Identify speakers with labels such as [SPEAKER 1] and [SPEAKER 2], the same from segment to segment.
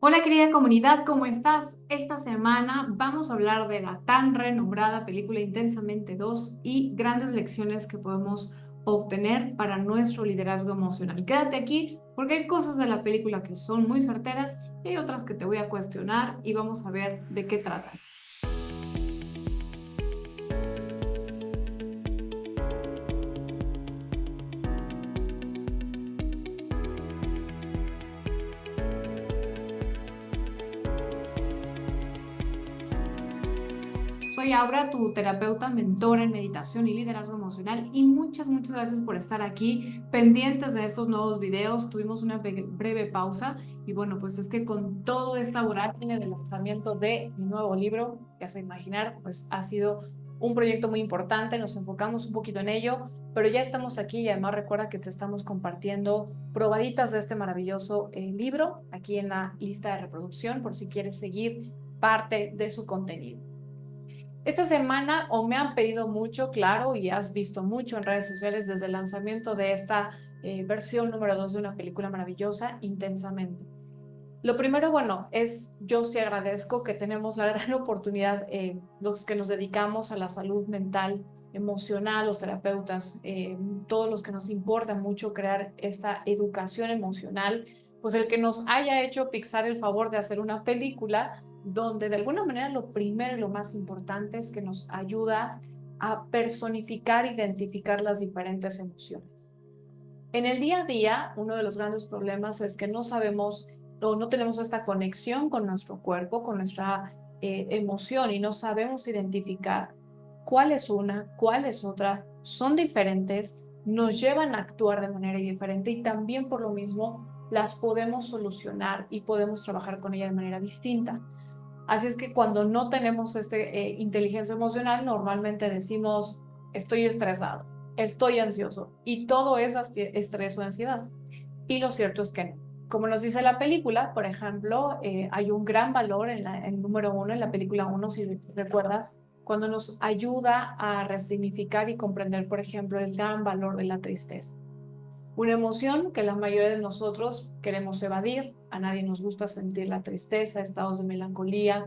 [SPEAKER 1] Hola querida comunidad, ¿cómo estás? Esta semana vamos a hablar de la tan renombrada película Intensamente 2 y grandes lecciones que podemos obtener para nuestro liderazgo emocional. Quédate aquí porque hay cosas de la película que son muy certeras y hay otras que te voy a cuestionar y vamos a ver de qué tratan. Soy Aura, tu terapeuta, mentora en meditación y liderazgo emocional y muchas gracias por estar aquí pendientes de estos nuevos videos. Tuvimos una breve pausa y bueno, pues es que con todo esta vorágine del lanzamiento de mi nuevo libro, que hace imaginar, pues ha sido un proyecto muy importante, nos enfocamos un poquito en ello, pero ya estamos aquí y además recuerda que te estamos compartiendo probaditas de este maravilloso libro aquí en la lista de reproducción por si quieres seguir parte de su contenido. Esta semana o me han pedido mucho, claro, y has visto mucho en redes sociales desde el lanzamiento de esta versión número 2 de una película maravillosa, Intensamente. Lo primero, bueno, es yo sí agradezco que tenemos la gran oportunidad, los que nos dedicamos a la salud mental, emocional, los terapeutas, todos los que nos importa mucho crear esta educación emocional, pues el que nos haya hecho Pixar el favor de hacer una película donde de alguna manera lo primero y lo más importante es que nos ayuda a personificar, identificar las diferentes emociones. En el día a día, uno de los grandes problemas es que no sabemos o no tenemos esta conexión con nuestro cuerpo, con nuestra emoción y no sabemos identificar cuál es una, cuál es otra, son diferentes, nos llevan a actuar de manera diferente y también por lo mismo las podemos solucionar y podemos trabajar con ella de manera distinta. Así es que cuando no tenemos inteligencia emocional, normalmente decimos, estoy estresado, estoy ansioso, y todo es estrés o ansiedad. Y lo cierto es que no. Como nos dice la película, por ejemplo, hay un gran valor en el número uno, en la película uno, si recuerdas, cuando nos ayuda a resignificar y comprender, por ejemplo, el gran valor de la tristeza. Una emoción que la mayoría de nosotros queremos evadir. A nadie nos gusta sentir la tristeza, estados de melancolía,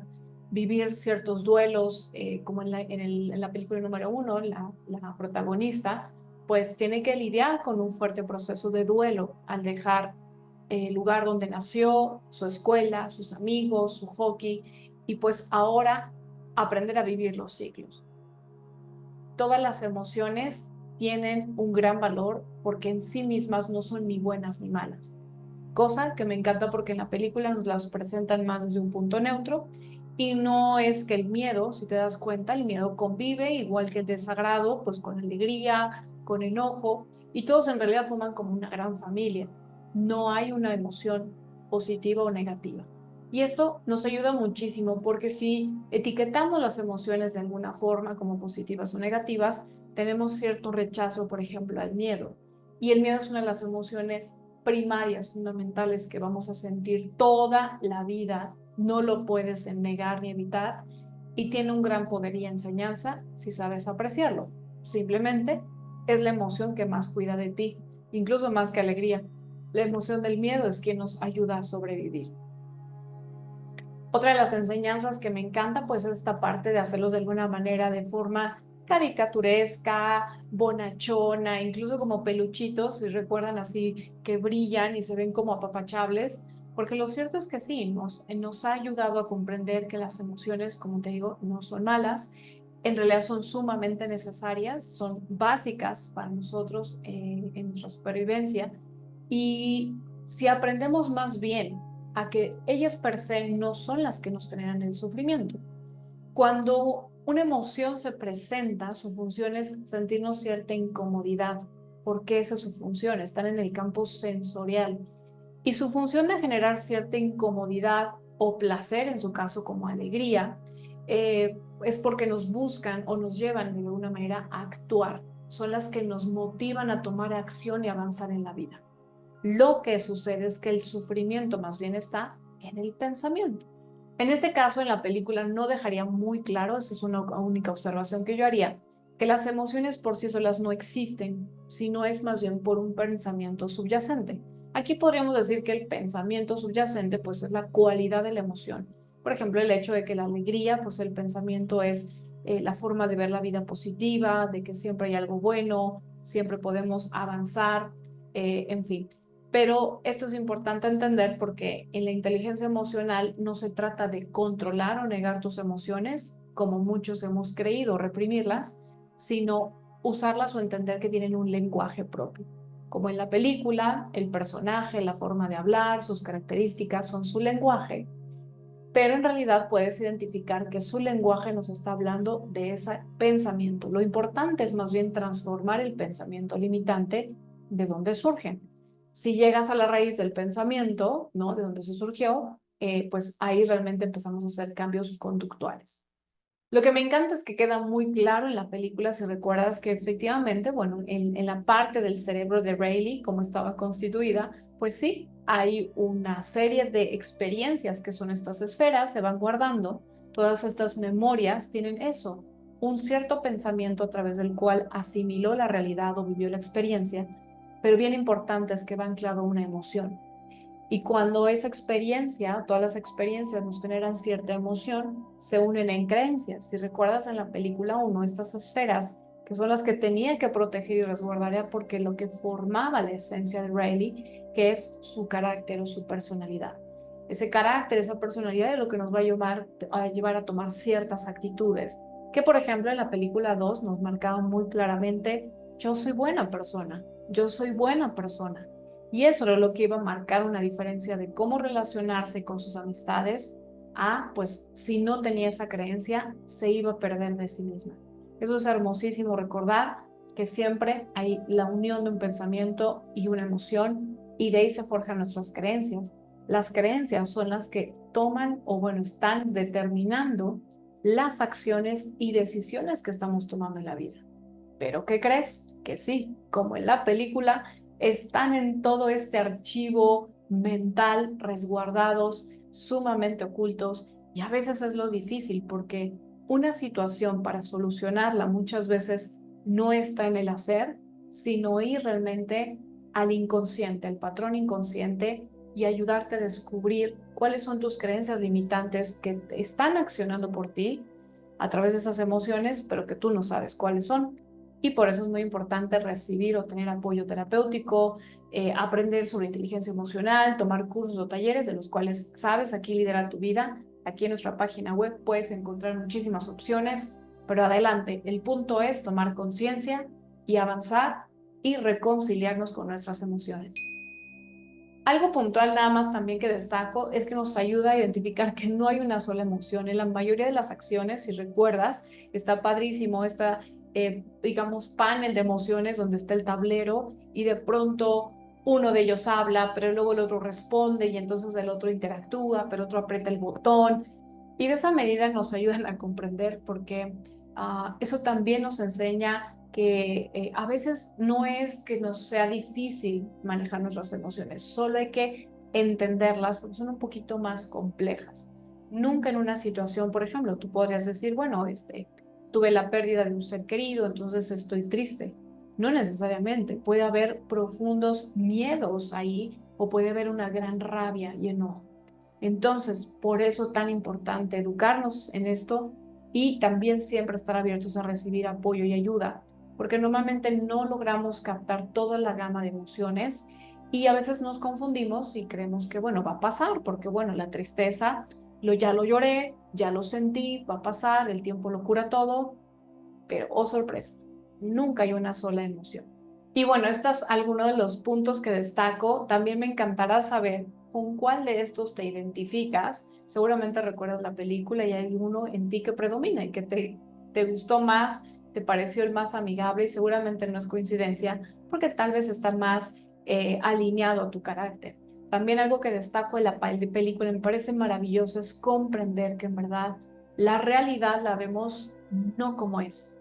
[SPEAKER 1] vivir ciertos duelos, como en la película número uno, la protagonista, pues tiene que lidiar con un fuerte proceso de duelo al dejar el lugar donde nació, su escuela, sus amigos, su hockey, y pues ahora aprender a vivir los ciclos. Todas las emociones tienen un gran valor porque en sí mismas no son ni buenas ni malas. Cosa que me encanta porque en la película nos las presentan más desde un punto neutro y no es que el miedo, si te das cuenta, el miedo convive igual que el desagrado, pues con alegría, con enojo y todos en realidad forman como una gran familia. No hay una emoción positiva o negativa. Y esto nos ayuda muchísimo porque si etiquetamos las emociones de alguna forma como positivas o negativas, tenemos cierto rechazo, por ejemplo, al miedo. Y el miedo es una de las emociones primarias, fundamentales que vamos a sentir toda la vida. No lo puedes negar ni evitar y tiene un gran poder y enseñanza si sabes apreciarlo. Simplemente es la emoción que más cuida de ti, incluso más que alegría. La emoción del miedo es quien nos ayuda a sobrevivir. Otra de las enseñanzas que me encanta, pues es esta parte de hacerlos de alguna manera de forma caricaturesca, bonachona, incluso como peluchitos, si recuerdan así, que brillan y se ven como apapachables, porque lo cierto es que sí, nos ha ayudado a comprender que las emociones, como te digo, no son malas, en realidad son sumamente necesarias, son básicas para nosotros en nuestra supervivencia, y si aprendemos más bien a que ellas per se no son las que nos generan el sufrimiento. Cuando una emoción se presenta, su función es sentirnos cierta incomodidad, porque esa es su función, están en el campo sensorial. Y su función de generar cierta incomodidad o placer, en su caso como alegría, es porque nos buscan o nos llevan de alguna manera a actuar. Son las que nos motivan a tomar acción y avanzar en la vida. Lo que sucede es que el sufrimiento más bien está en el pensamiento. En este caso, en la película no dejaría muy claro, esa es una única observación que yo haría, que las emociones por sí solas no existen, sino es más bien por un pensamiento subyacente. Aquí podríamos decir que el pensamiento subyacente pues es la cualidad de la emoción. Por ejemplo, el hecho de que la alegría, pues el pensamiento es la forma de ver la vida positiva, de que siempre hay algo bueno, siempre podemos avanzar, en fin. Pero esto es importante entender porque en la inteligencia emocional no se trata de controlar o negar tus emociones, como muchos hemos creído, reprimirlas, sino usarlas o entender que tienen un lenguaje propio. Como en la película, el personaje, la forma de hablar, sus características son su lenguaje, pero en realidad puedes identificar que su lenguaje nos está hablando de ese pensamiento. Lo importante es más bien transformar el pensamiento limitante de donde surge. Si llegas a la raíz del pensamiento, ¿no? De donde se surgió, pues ahí realmente empezamos a hacer cambios conductuales. Lo que me encanta es que queda muy claro en la película, si recuerdas, que efectivamente, bueno, en la parte del cerebro de Rayleigh, como estaba constituida, pues sí, hay una serie de experiencias que son estas esferas, se van guardando, todas estas memorias tienen eso, un cierto pensamiento a través del cual asimiló la realidad o vivió la experiencia, pero bien importante es que va anclado a una emoción. Y cuando esa experiencia, todas las experiencias nos generan cierta emoción, se unen en creencias. Si recuerdas en la película 1, estas esferas, que son las que tenía que proteger y resguardar, era porque lo que formaba la esencia de Riley, que es su carácter o su personalidad. Ese carácter, esa personalidad es lo que nos va a llevar a tomar ciertas actitudes, que por ejemplo en la película 2 nos marcaban muy claramente, yo soy buena persona, yo soy buena persona. Y eso era lo que iba a marcar una diferencia de cómo relacionarse con sus amistades a, pues, si no tenía esa creencia, se iba a perder de sí misma. Eso es hermosísimo recordar que siempre hay la unión de un pensamiento y una emoción y de ahí se forjan nuestras creencias. Las creencias son las que toman o, bueno, están determinando las acciones y decisiones que estamos tomando en la vida. ¿Pero qué crees? Que sí, como en la película, están en todo este archivo mental resguardados, sumamente ocultos, y a veces es lo difícil porque una situación para solucionarla muchas veces no está en el hacer, sino ir realmente al inconsciente, al patrón inconsciente y ayudarte a descubrir cuáles son tus creencias limitantes que están accionando por ti a través de esas emociones, pero que tú no sabes cuáles son. Y por eso es muy importante recibir o tener apoyo terapéutico, aprender sobre inteligencia emocional, tomar cursos o talleres de los cuales sabes aquí lidera tu vida. Aquí en nuestra página web puedes encontrar muchísimas opciones, pero adelante, el punto es tomar conciencia y avanzar y reconciliarnos con nuestras emociones. Algo puntual nada más también que destaco es que nos ayuda a identificar que no hay una sola emoción. En la mayoría de las acciones, si recuerdas, está padrísimo esta, digamos, panel de emociones donde está el tablero y de pronto uno de ellos habla, pero luego el otro responde y entonces el otro interactúa, pero otro aprieta el botón. Y de esa medida nos ayudan a comprender porque eso también nos enseña que a veces no es que nos sea difícil manejar nuestras emociones, solo hay que entenderlas porque son un poquito más complejas. Nunca en una situación, por ejemplo, tú podrías decir, bueno, tuve la pérdida de un ser querido, entonces estoy triste. No necesariamente, puede haber profundos miedos ahí o puede haber una gran rabia y enojo. Entonces, por eso tan importante educarnos en esto y también siempre estar abiertos a recibir apoyo y ayuda, porque normalmente no logramos captar toda la gama de emociones y a veces nos confundimos y creemos que, bueno, va a pasar, porque, bueno, la tristeza, ya lo lloré, ya lo sentí, va a pasar, el tiempo lo cura todo, pero, oh sorpresa, nunca hay una sola emoción. Y bueno, estos es algunos de los puntos que destaco. También me encantará saber con cuál de estos te identificas. Seguramente recuerdas la película y hay uno en ti que predomina y que te gustó más, te pareció el más amigable y seguramente no es coincidencia porque tal vez está más alineado a tu carácter. También algo que destaco de la película me parece maravilloso es comprender que en verdad la realidad la vemos no como es.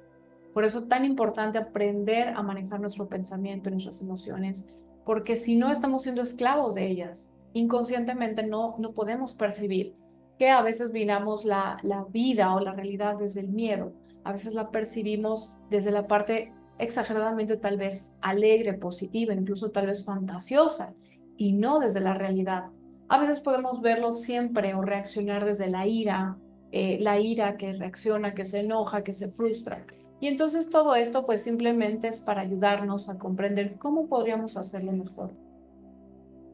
[SPEAKER 1] Por eso es tan importante aprender a manejar nuestro pensamiento y nuestras emociones, porque si no estamos siendo esclavos de ellas, inconscientemente no podemos percibir que a veces miramos la vida o la realidad desde el miedo, a veces la percibimos desde la parte exageradamente tal vez alegre, positiva, incluso tal vez fantasiosa. y no desde la realidad. A veces podemos verlo siempre o reaccionar desde la ira que reacciona, que se enoja, que se frustra. Y entonces todo esto pues simplemente es para ayudarnos a comprender cómo podríamos hacerlo mejor.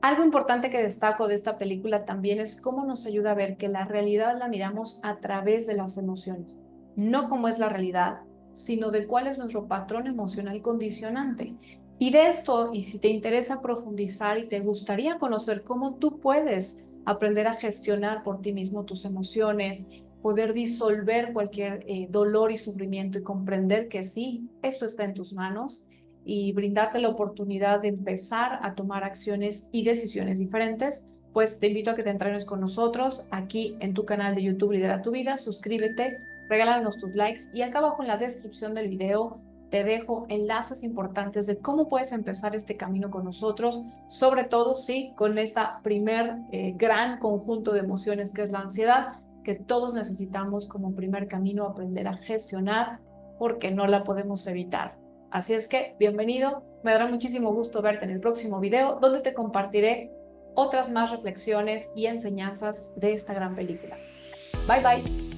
[SPEAKER 1] Algo importante que destaco de esta película también es cómo nos ayuda a ver que la realidad la miramos a través de las emociones, no como es la realidad, sino de cuál es nuestro patrón emocional condicionante. Y de esto, y si te interesa profundizar y te gustaría conocer cómo tú puedes aprender a gestionar por ti mismo tus emociones, poder disolver cualquier dolor y sufrimiento y comprender que sí, eso está en tus manos, y brindarte la oportunidad de empezar a tomar acciones y decisiones diferentes, pues te invito a que te entrenes con nosotros aquí en tu canal de YouTube Lidera tu Vida. Suscríbete, regálanos tus likes y acá abajo en la descripción del video te dejo enlaces importantes de cómo puedes empezar este camino con nosotros, sobre todo sí, con esta primer gran conjunto de emociones que es la ansiedad, que todos necesitamos como primer camino aprender a gestionar porque no la podemos evitar. Así es que, bienvenido, me dará muchísimo gusto verte en el próximo video, donde te compartiré otras más reflexiones y enseñanzas de esta gran película. Bye bye.